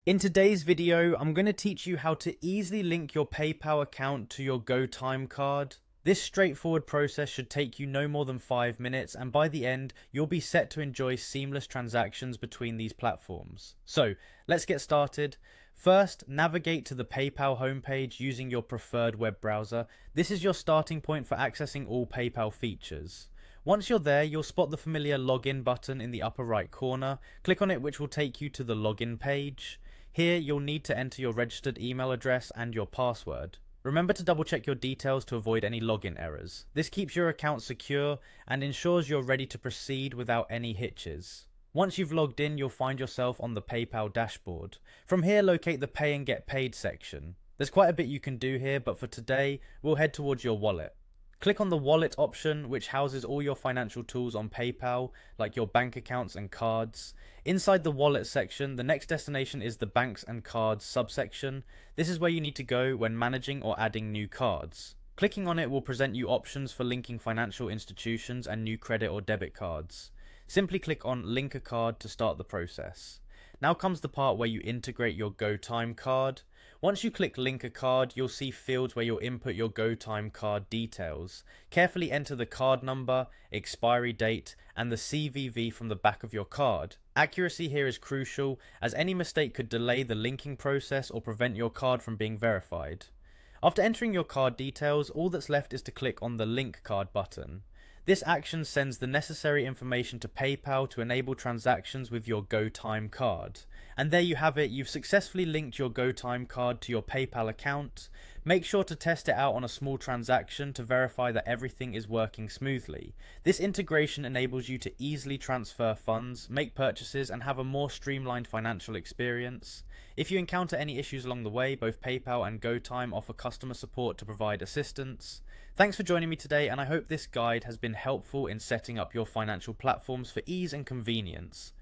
In today's video, I'm going to teach you how to easily link your PayPal account to your Gotyme card. This straightforward process should take you no more than 5 minutes, and by the end, you'll be set to enjoy seamless transactions between these platforms. So, let's get started. First, navigate to the PayPal homepage using your preferred web browser. This is your starting point for accessing all PayPal features. Once you're there, you'll spot the familiar login button in the upper right corner. Click on it, which will take you to the login page. Here, you'll need to enter your registered email address and your password. Remember to double check your details to avoid any login errors. This keeps your account secure and ensures you're ready to proceed without any hitches. Once you've logged in, you'll find yourself on the PayPal dashboard. From here, locate the Pay and Get Paid section. There's quite a bit you can do here, but for today, we'll head towards your wallet. Click on the wallet option, which houses all your financial tools on PayPal, like your bank accounts and cards. Inside the wallet section, the next destination is the banks and cards subsection. This is where you need to go when managing or adding new cards. Clicking on it will present you options for linking financial institutions and new credit or debit cards. Simply click on Link a Card to start the process. Now comes the part where you integrate your Gotyme card. Once you click Link a Card, you'll see fields where you'll input your Gotyme card details. Carefully enter the card number, expiry date, and the CVV from the back of your card. Accuracy here is crucial, as any mistake could delay the linking process or prevent your card from being verified. After entering your card details, all that's left is to click on the Link Card button. This action sends the necessary information to PayPal to enable transactions with your Gotyme card. And there you have it, you've successfully linked your Gotyme card to your PayPal account. Make sure to test it out on a small transaction to verify that everything is working smoothly. This integration enables you to easily transfer funds, make purchases, and have a more streamlined financial experience. If you encounter any issues along the way, both PayPal and Gotyme offer customer support to provide assistance. Thanks for joining me today, and I hope this guide has been helpful in setting up your financial platforms for ease and convenience.